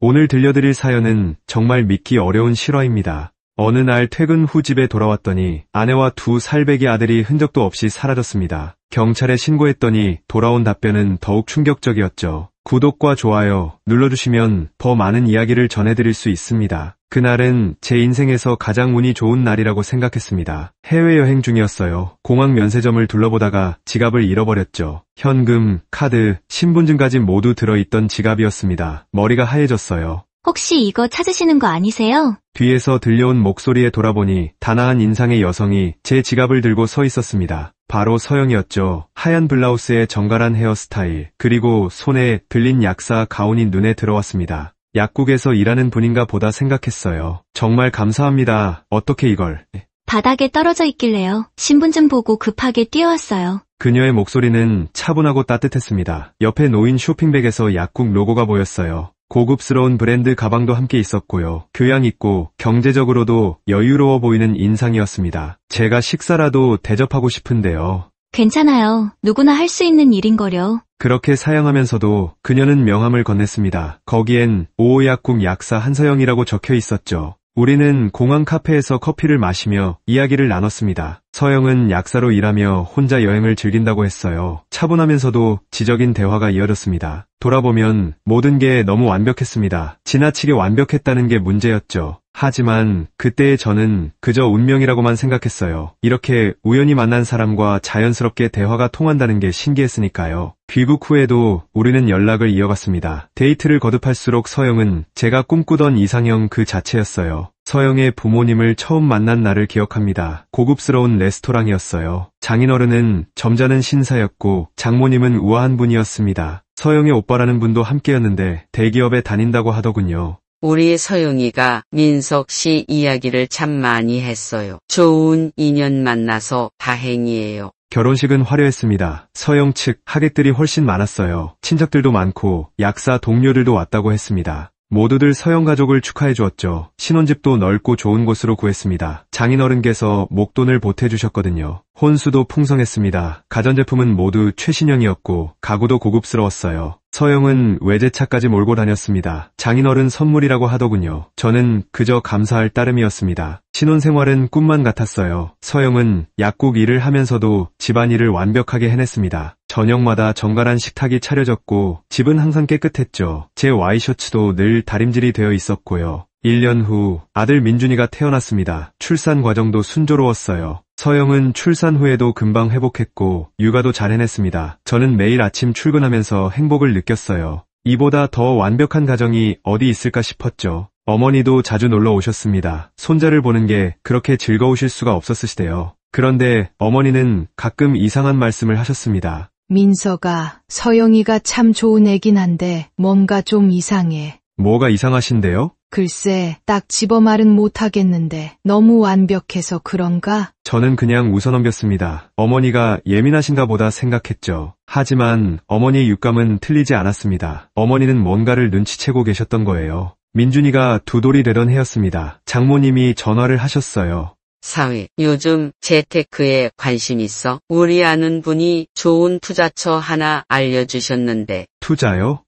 오늘 들려드릴 사연은 정말 믿기 어려운 실화입니다. 어느 날 퇴근 후 집에 돌아왔더니 아내와 두 살배기 아들이 흔적도 없이 사라졌습니다. 경찰에 신고했더니 돌아온 답변은 더욱 충격적이었죠. 구독과 좋아요 눌러주시면 더 많은 이야기를 전해드릴 수 있습니다. 그날은 제 인생에서 가장 운이 좋은 날이라고 생각했습니다. 해외여행 중이었어요. 공항 면세점을 둘러보다가 지갑을 잃어버렸죠. 현금, 카드, 신분증까지 모두 들어있던 지갑이었습니다. 머리가 하얘졌어요. 혹시 이거 찾으시는 거 아니세요? 뒤에서 들려온 목소리에 돌아보니 단아한 인상의 여성이 제 지갑을 들고 서 있었습니다. 바로 서영이었죠. 하얀 블라우스에 정갈한 헤어스타일, 그리고 손에 들린 약사 가운이 눈에 들어왔습니다. 약국에서 일하는 분인가 보다 생각했어요. 정말 감사합니다. 어떻게 이걸... 바닥에 떨어져 있길래요. 신분증 보고 급하게 뛰어왔어요. 그녀의 목소리는 차분하고 따뜻했습니다. 옆에 놓인 쇼핑백에서 약국 로고가 보였어요. 고급스러운 브랜드 가방도 함께 있었고요. 교양 있고 경제적으로도 여유로워 보이는 인상이었습니다. 제가 식사라도 대접하고 싶은데요. 괜찮아요. 누구나 할 수 있는 일인거려. 그렇게 사양하면서도 그녀는 명함을 건넸습니다. 거기엔 오호약국 약사 한서영이라고 적혀 있었죠. 우리는 공항 카페에서 커피를 마시며 이야기를 나눴습니다. 서영은 약사로 일하며 혼자 여행을 즐긴다고 했어요. 차분하면서도 지적인 대화가 이어졌습니다. 돌아보면 모든 게 너무 완벽했습니다. 지나치게 완벽했다는 게 문제였죠. 하지만 그때의 저는 그저 운명이라고만 생각했어요. 이렇게 우연히 만난 사람과 자연스럽게 대화가 통한다는 게 신기했으니까요. 귀국 후에도 우리는 연락을 이어갔습니다. 데이트를 거듭할수록 서영은 제가 꿈꾸던 이상형 그 자체였어요. 서영의 부모님을 처음 만난 날을 기억합니다. 고급스러운 레스토랑이었어요. 장인어른은 점잖은 신사였고 장모님은 우아한 분이었습니다. 서영의 오빠라는 분도 함께였는데 대기업에 다닌다고 하더군요. 우리 서영이가 민석 씨 이야기를 참 많이 했어요. 좋은 인연 만나서 다행이에요. 결혼식은 화려했습니다. 서영 측 하객들이 훨씬 많았어요. 친척들도 많고 약사 동료들도 왔다고 했습니다. 모두들 서영 가족을 축하해 주었죠. 신혼집도 넓고 좋은 곳으로 구했습니다. 장인어른께서 목돈을 보태주셨거든요. 혼수도 풍성했습니다. 가전제품은 모두 최신형이었고 가구도 고급스러웠어요. 서영은 외제차까지 몰고 다녔습니다. 장인어른 선물이라고 하더군요. 저는 그저 감사할 따름이었습니다. 신혼생활은 꿈만 같았어요. 서영은 약국 일을 하면서도 집안일을 완벽하게 해냈습니다. 저녁마다 정갈한 식탁이 차려졌고 집은 항상 깨끗했죠. 제 와이셔츠도 늘 다림질이 되어 있었고요. 1년 후 아들 민준이가 태어났습니다. 출산 과정도 순조로웠어요. 서영은 출산 후에도 금방 회복했고 육아도 잘 해냈습니다. 저는 매일 아침 출근하면서 행복을 느꼈어요. 이보다 더 완벽한 가정이 어디 있을까 싶었죠. 어머니도 자주 놀러 오셨습니다. 손자를 보는 게 그렇게 즐거우실 수가 없었으시대요. 그런데 어머니는 가끔 이상한 말씀을 하셨습니다. 민서가 서영이가 참 좋은 애긴 한데 뭔가 좀 이상해. 뭐가 이상하신데요? 글쎄, 딱 집어 말은 못하겠는데 너무 완벽해서 그런가? 저는 그냥 웃어넘겼습니다. 어머니가 예민하신가 보다 생각했죠. 하지만 어머니의 육감은 틀리지 않았습니다. 어머니는 뭔가를 눈치채고 계셨던 거예요. 민준이가 두 돌이 되던 해였습니다. 장모님이 전화를 하셨어요. 사위, 요즘 재테크에 관심 있어? 우리 아는 분이 좋은 투자처 하나 알려주셨는데. 투자요?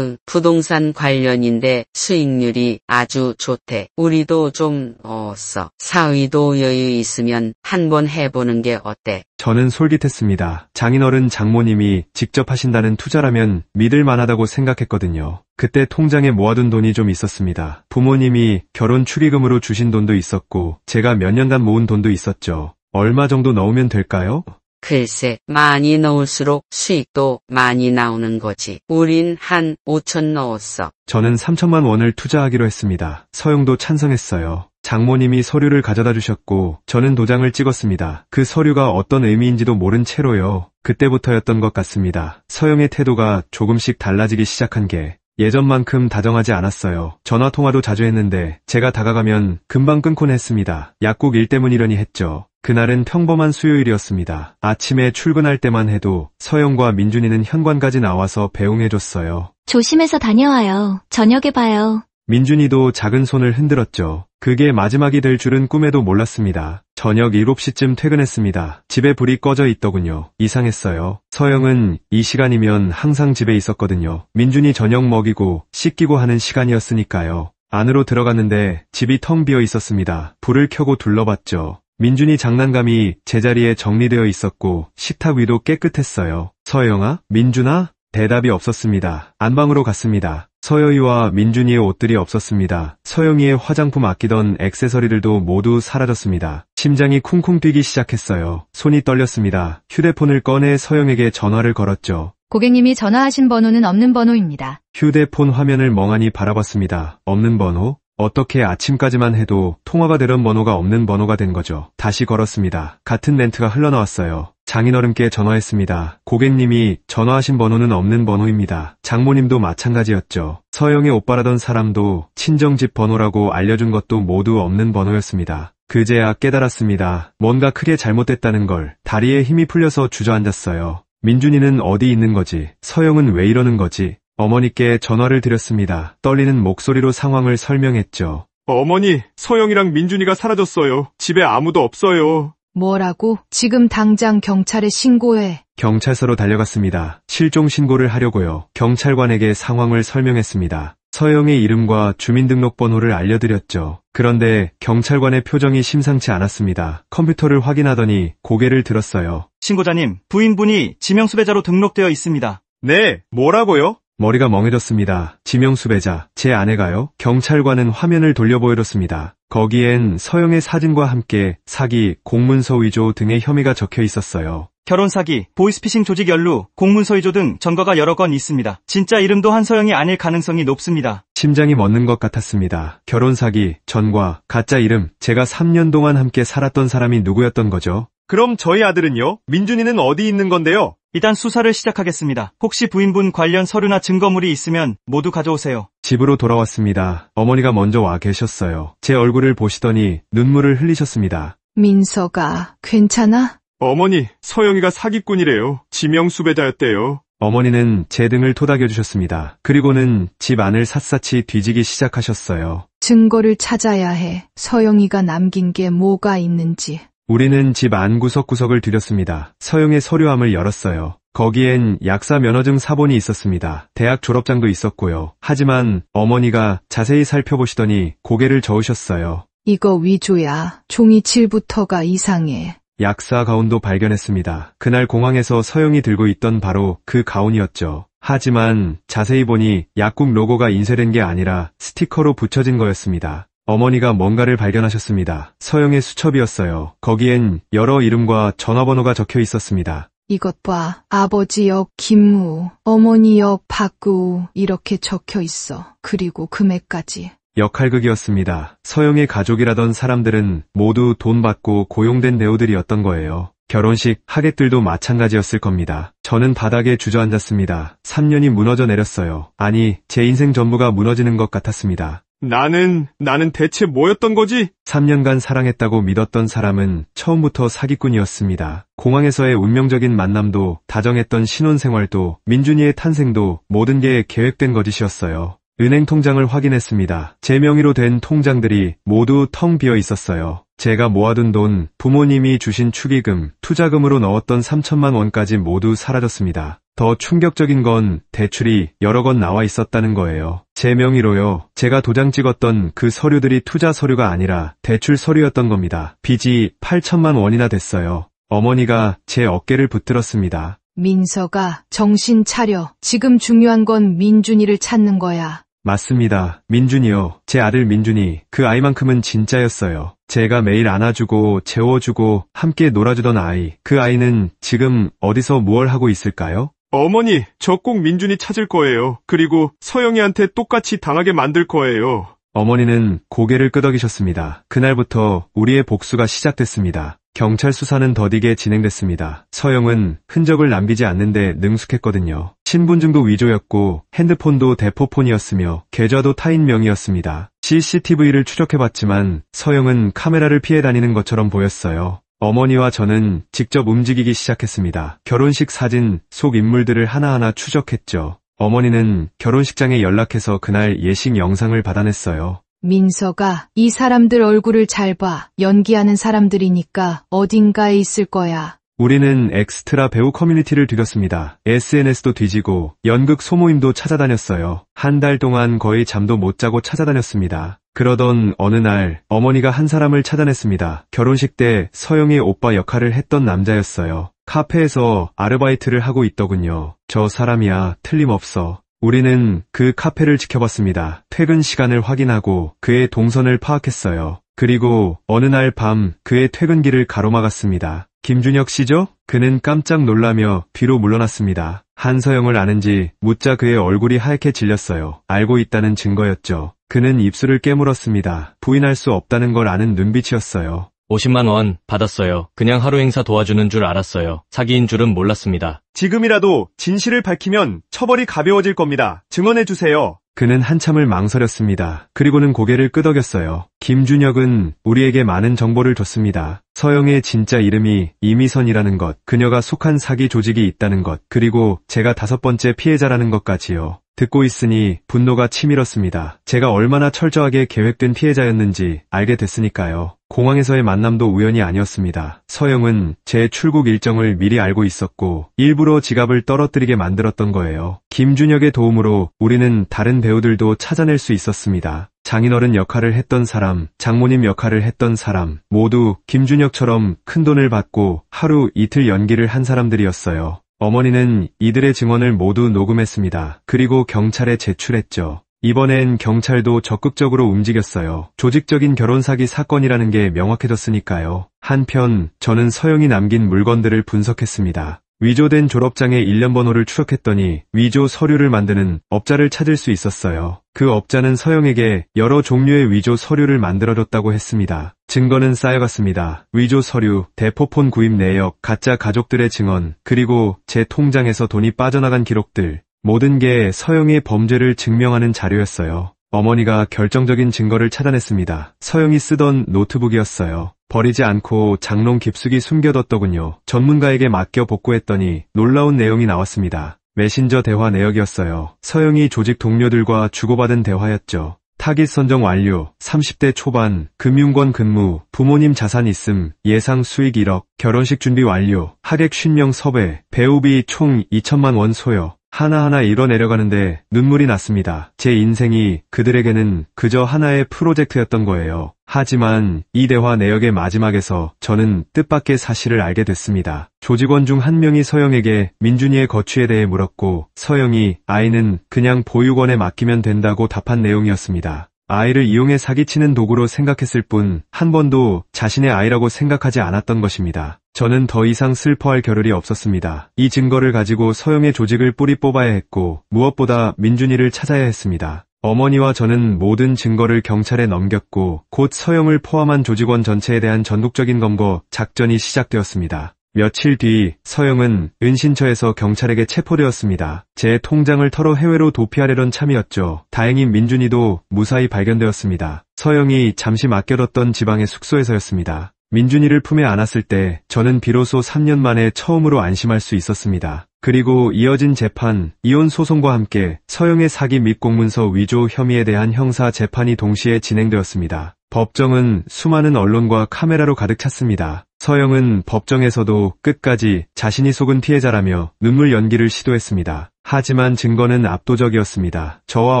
부동산 관련인데 수익률이 아주 좋대. 우리도 좀 넣었어. 사위도 여유 있으면 한번 해보는 게 어때? 저는 솔깃했습니다. 장인어른 장모님이 직접 하신다는 투자라면 믿을 만하다고 생각했거든요. 그때 통장에 모아둔 돈이 좀 있었습니다. 부모님이 결혼 축의금으로 주신 돈도 있었고 제가 몇 년간 모은 돈도 있었죠. 얼마 정도 넣으면 될까요? 글쎄, 많이 넣을수록 수익도 많이 나오는 거지. 우린 한 5천 넣었어. 저는 3천만 원을 투자하기로 했습니다. 서영도 찬성했어요. 장모님이 서류를 가져다 주셨고 저는 도장을 찍었습니다. 그 서류가 어떤 의미인지도 모른 채로요. 그때부터였던 것 같습니다. 서영의 태도가 조금씩 달라지기 시작한 게 예전만큼 다정하지 않았어요. 전화통화도 자주 했는데 제가 다가가면 금방 끊곤 했습니다. 약국 일 때문이려니 했죠. 그날은 평범한 수요일이었습니다. 아침에 출근할 때만 해도 서영과 민준이는 현관까지 나와서 배웅해줬어요. 조심해서 다녀와요. 저녁에 봐요. 민준이도 작은 손을 흔들었죠. 그게 마지막이 될 줄은 꿈에도 몰랐습니다. 저녁 7시쯤 퇴근했습니다. 집에 불이 꺼져 있더군요. 이상했어요. 서영은 이 시간이면 항상 집에 있었거든요. 민준이 저녁 먹이고 씻기고 하는 시간이었으니까요. 안으로 들어갔는데 집이 텅 비어 있었습니다. 불을 켜고 둘러봤죠. 민준이 장난감이 제자리에 정리되어 있었고 식탁 위도 깨끗했어요. 서영아? 민준아? 대답이 없었습니다. 안방으로 갔습니다. 서여이와 민준이의 옷들이 없었습니다. 서영이의 화장품 아끼던 액세서리들도 모두 사라졌습니다. 심장이 쿵쿵 뛰기 시작했어요. 손이 떨렸습니다. 휴대폰을 꺼내 서영에게 전화를 걸었죠. 고객님이 전화하신 번호는 없는 번호입니다. 휴대폰 화면을 멍하니 바라봤습니다. 없는 번호? 어떻게 아침까지만 해도 통화가 되던 번호가 없는 번호가 된 거죠. 다시 걸었습니다. 같은 멘트가 흘러나왔어요. 장인어른께 전화했습니다. 고객님이 전화하신 번호는 없는 번호입니다. 장모님도 마찬가지였죠. 서영의 오빠라던 사람도 친정집 번호라고 알려준 것도 모두 없는 번호였습니다. 그제야 깨달았습니다. 뭔가 크게 잘못됐다는 걸. 다리에 힘이 풀려서 주저앉았어요. 민준이는 어디 있는 거지? 서영은 왜 이러는 거지? 어머니께 전화를 드렸습니다. 떨리는 목소리로 상황을 설명했죠. 어머니, 서영이랑 민준이가 사라졌어요. 집에 아무도 없어요. 뭐라고? 지금 당장 경찰에 신고해. 경찰서로 달려갔습니다. 실종 신고를 하려고요. 경찰관에게 상황을 설명했습니다. 서영의 이름과 주민등록번호를 알려드렸죠. 그런데 경찰관의 표정이 심상치 않았습니다. 컴퓨터를 확인하더니 고개를 들었어요. 신고자님, 부인분이 지명수배자로 등록되어 있습니다. 네, 뭐라고요? 머리가 멍해졌습니다. 지명수배자, 제 아내가요? 경찰관은 화면을 돌려 보여줬습니다. 거기엔 서영의 사진과 함께 사기, 공문서 위조 등의 혐의가 적혀 있었어요. 결혼 사기, 보이스피싱 조직 연루, 공문서 위조 등 전과가 여러 건 있습니다. 진짜 이름도 한서영이 아닐 가능성이 높습니다. 심장이 멎는 것 같았습니다. 결혼 사기, 전과, 가짜 이름, 제가 3년 동안 함께 살았던 사람이 누구였던 거죠? 그럼 저희 아들은요? 민준이는 어디 있는 건데요? 일단 수사를 시작하겠습니다. 혹시 부인분 관련 서류나 증거물이 있으면 모두 가져오세요. 집으로 돌아왔습니다. 어머니가 먼저 와 계셨어요. 제 얼굴을 보시더니 눈물을 흘리셨습니다. 민서가 괜찮아? 어머니, 서영이가 사기꾼이래요. 지명수배자였대요. 어머니는 제 등을 토닥여 주셨습니다. 그리고는 집 안을 샅샅이 뒤지기 시작하셨어요. 증거를 찾아야 해. 서영이가 남긴 게 뭐가 있는지. 우리는 집 안 구석구석을 뒤렸습니다. 서영의 서류함을 열었어요. 거기엔 약사 면허증 사본이 있었습니다. 대학 졸업장도 있었고요. 하지만 어머니가 자세히 살펴보시더니 고개를 저으셨어요. 이거 위조야. 종이칠부터가 이상해. 약사 가운도 발견했습니다. 그날 공항에서 서영이 들고 있던 바로 그 가운이었죠. 하지만 자세히 보니 약국 로고가 인쇄된 게 아니라 스티커로 붙여진 거였습니다. 어머니가 뭔가를 발견하셨습니다. 서영의 수첩이었어요. 거기엔 여러 이름과 전화번호가 적혀 있었습니다. 이것 봐. 아버지 역 김무, 어머니 역 박구 이렇게 적혀 있어. 그리고 금액까지. 역할극이었습니다. 서영의 가족이라던 사람들은 모두 돈 받고 고용된 배우들이었던 거예요. 결혼식 하객들도 마찬가지였을 겁니다. 저는 바닥에 주저앉았습니다. 3년이 무너져 내렸어요. 아니, 제 인생 전부가 무너지는 것 같았습니다. 나는 대체 뭐였던 거지? 3년간 사랑했다고 믿었던 사람은 처음부터 사기꾼이었습니다. 공항에서의 운명적인 만남도, 다정했던 신혼생활도, 민준이의 탄생도 모든 게 계획된 거짓이었어요. 은행 통장을 확인했습니다. 제 명의로 된 통장들이 모두 텅 비어 있었어요. 제가 모아둔 돈, 부모님이 주신 축의금, 투자금으로 넣었던 3천만 원까지 모두 사라졌습니다. 더 충격적인 건 대출이 여러 건 나와 있었다는 거예요. 제 명의로요. 제가 도장 찍었던 그 서류들이 투자 서류가 아니라 대출 서류였던 겁니다. 빚이 8천만 원이나 됐어요. 어머니가 제 어깨를 붙들었습니다. 민서가 정신 차려. 지금 중요한 건 민준이를 찾는 거야. 맞습니다. 민준이요. 제 아들 민준이. 그 아이만큼은 진짜였어요. 제가 매일 안아주고 재워주고 함께 놀아주던 아이. 그 아이는 지금 어디서 무얼 하고 있을까요? 어머니, 저 꼭 민준이 찾을 거예요. 그리고 서영이한테 똑같이 당하게 만들 거예요. 어머니는 고개를 끄덕이셨습니다. 그날부터 우리의 복수가 시작됐습니다. 경찰 수사는 더디게 진행됐습니다. 서영은 흔적을 남기지 않는데 능숙했거든요. 신분증도 위조였고 핸드폰도 대포폰이었으며 계좌도 타인 명의였습니다. CCTV를 추적해봤지만 서영은 카메라를 피해 다니는 것처럼 보였어요. 어머니와 저는 직접 움직이기 시작했습니다. 결혼식 사진 속 인물들을 하나하나 추적했죠. 어머니는 결혼식장에 연락해서 그날 예식 영상을 받아냈어요. 민서가 이 사람들 얼굴을 잘 봐. 연기하는 사람들이니까 어딘가에 있을 거야. 우리는 엑스트라 배우 커뮤니티를 뒤졌습니다. SNS도 뒤지고 연극 소모임도 찾아다녔어요. 한 달 동안 거의 잠도 못 자고 찾아다녔습니다. 그러던 어느 날 어머니가 한 사람을 찾아냈습니다. 결혼식 때 서영이 오빠 역할을 했던 남자였어요. 카페에서 아르바이트를 하고 있더군요. 저 사람이야, 틀림없어. 우리는 그 카페를 지켜봤습니다. 퇴근 시간을 확인하고 그의 동선을 파악했어요. 그리고 어느 날 밤 그의 퇴근길을 가로막았습니다. 김준혁 씨죠? 그는 깜짝 놀라며 뒤로 물러났습니다. 한서영을 아는지 묻자 그의 얼굴이 하얗게 질렸어요. 알고 있다는 증거였죠. 그는 입술을 깨물었습니다. 부인할 수 없다는 걸 아는 눈빛이었어요. 50만 원 받았어요. 그냥 하루 행사 도와주는 줄 알았어요. 사기인 줄은 몰랐습니다. 지금이라도 진실을 밝히면 처벌이 가벼워질 겁니다. 증언해주세요. 그는 한참을 망설였습니다. 그리고는 고개를 끄덕였어요. 김준혁은 우리에게 많은 정보를 줬습니다. 서영의 진짜 이름이 이미선이라는 것, 그녀가 속한 사기 조직이 있다는 것, 그리고 제가 5번째 피해자라는 것까지요. 듣고 있으니 분노가 치밀었습니다. 제가 얼마나 철저하게 계획된 피해자였는지 알게 됐으니까요. 공항에서의 만남도 우연이 아니었습니다. 서영은 제 출국 일정을 미리 알고 있었고 일부러 지갑을 떨어뜨리게 만들었던 거예요. 김준혁의 도움으로 우리는 다른 배우들도 찾아낼 수 있었습니다. 장인어른 역할을 했던 사람, 장모님 역할을 했던 사람, 모두 김준혁처럼 큰돈을 받고 하루 이틀 연기를 한 사람들이었어요. 어머니는 이들의 증언을 모두 녹음했습니다. 그리고 경찰에 제출했죠. 이번엔 경찰도 적극적으로 움직였어요. 조직적인 결혼 사기 사건이라는 게 명확해졌으니까요. 한편 저는 서영이 남긴 물건들을 분석했습니다. 위조된 졸업장의 일련 번호를 추적했더니 위조 서류를 만드는 업자를 찾을 수 있었어요. 그 업자는 서영에게 여러 종류의 위조 서류를 만들어줬다고 했습니다. 증거는 쌓여갔습니다. 위조 서류, 대포폰 구입 내역, 가짜 가족들의 증언, 그리고 제 통장에서 돈이 빠져나간 기록들. 모든 게 서영의 범죄를 증명하는 자료였어요. 어머니가 결정적인 증거를 찾아냈습니다. 서영이 쓰던 노트북이었어요. 버리지 않고 장롱 깊숙이 숨겨뒀더군요. 전문가에게 맡겨 복구했더니 놀라운 내용이 나왔습니다. 메신저 대화 내역이었어요. 서영이 조직 동료들과 주고받은 대화였죠. 타깃 선정 완료, 30대 초반, 금융권 근무, 부모님 자산 있음, 예상 수익 1억, 결혼식 준비 완료, 하객 50명 섭외, 배우비 총 2천만 원 소요. 하나하나 이뤄내려가는데 눈물이 났습니다. 제 인생이 그들에게는 그저 하나의 프로젝트였던 거예요. 하지만 이 대화 내역의 마지막에서 저는 뜻밖의 사실을 알게 됐습니다. 조직원 중 한 명이 서영에게 민준이의 거취에 대해 물었고 서영이 아이는 그냥 보육원에 맡기면 된다고 답한 내용이었습니다. 아이를 이용해 사기치는 도구로 생각했을 뿐 한 번도 자신의 아이라고 생각하지 않았던 것입니다. 저는 더 이상 슬퍼할 겨를이 없었습니다. 이 증거를 가지고 서영의 조직을 뿌리 뽑아야 했고 무엇보다 민준이를 찾아야 했습니다. 어머니와 저는 모든 증거를 경찰에 넘겼고 곧 서영을 포함한 조직원 전체에 대한 전국적인 검거 작전이 시작되었습니다. 며칠 뒤 서영은 은신처에서 경찰에게 체포되었습니다. 제 통장을 털어 해외로 도피하려던 참이었죠. 다행히 민준이도 무사히 발견되었습니다. 서영이 잠시 맡겨뒀던 지방의 숙소에서였습니다. 민준이를 품에 안았을 때 저는 비로소 3년 만에 처음으로 안심할 수 있었습니다. 그리고 이어진 재판, 이혼 소송과 함께 서영의 사기 및 공문서 위조 혐의에 대한 형사 재판이 동시에 진행되었습니다. 법정은 수많은 언론과 카메라로 가득 찼습니다. 서영은 법정에서도 끝까지 자신이 속은 피해자라며 눈물 연기를 시도했습니다. 하지만 증거는 압도적이었습니다. 저와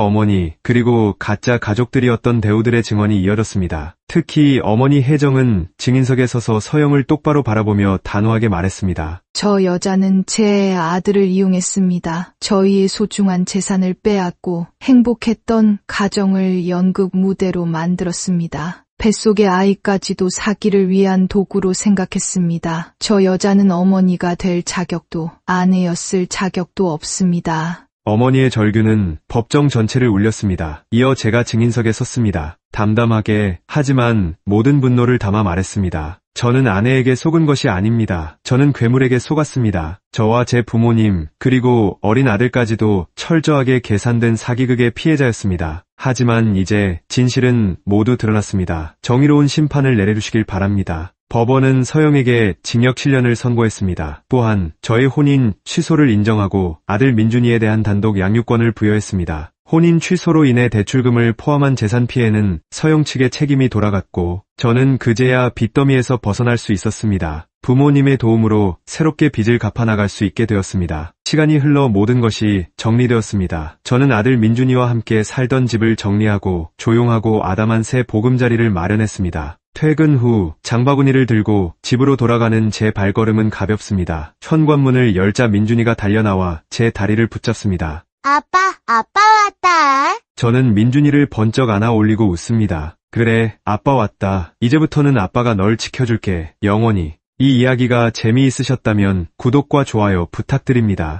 어머니 그리고 가짜 가족들이었던 배우들의 증언이 이어졌습니다. 특히 어머니 혜정은 증인석에 서서 서영을 똑바로 바라보며 단호하게 말했습니다. 저 여자는 제 아들을 이용했습니다. 저희의 소중한 재산을 빼앗고 행복했던 가정을 연극 무대로 만들었습니다. 뱃속의 아이까지도 사기를 위한 도구로 생각했습니다. 저 여자는 어머니가 될 자격도 아내였을 자격도 없습니다. 어머니의 절규는 법정 전체를 울렸습니다. 이어 제가 증인석에 섰습니다. 담담하게 하지만 모든 분노를 담아 말했습니다. 저는 아내에게 속은 것이 아닙니다. 저는 괴물에게 속았습니다. 저와 제 부모님 그리고 어린 아들까지도 철저하게 계산된 사기극의 피해자였습니다. 하지만 이제 진실은 모두 드러났습니다. 정의로운 심판을 내려주시길 바랍니다. 법원은 서영에게 징역 7년을 선고했습니다. 또한 저의 혼인 취소를 인정하고 아들 민준이에 대한 단독 양육권을 부여했습니다. 혼인 취소로 인해 대출금을 포함한 재산 피해는 서영 측의 책임이 돌아갔고 저는 그제야 빚더미에서 벗어날 수 있었습니다. 부모님의 도움으로 새롭게 빚을 갚아나갈 수 있게 되었습니다. 시간이 흘러 모든 것이 정리되었습니다. 저는 아들 민준이와 함께 살던 집을 정리하고 조용하고 아담한 새 보금자리를 마련했습니다. 퇴근 후 장바구니를 들고 집으로 돌아가는 제 발걸음은 가볍습니다. 현관문을 열자 민준이가 달려나와 제 다리를 붙잡습니다. 아빠 왔다. 저는 민준이를 번쩍 안아 올리고 웃습니다. 그래, 아빠 왔다. 이제부터는 아빠가 널 지켜줄게. 영원히. 이 이야기가 재미있으셨다면 구독과 좋아요 부탁드립니다.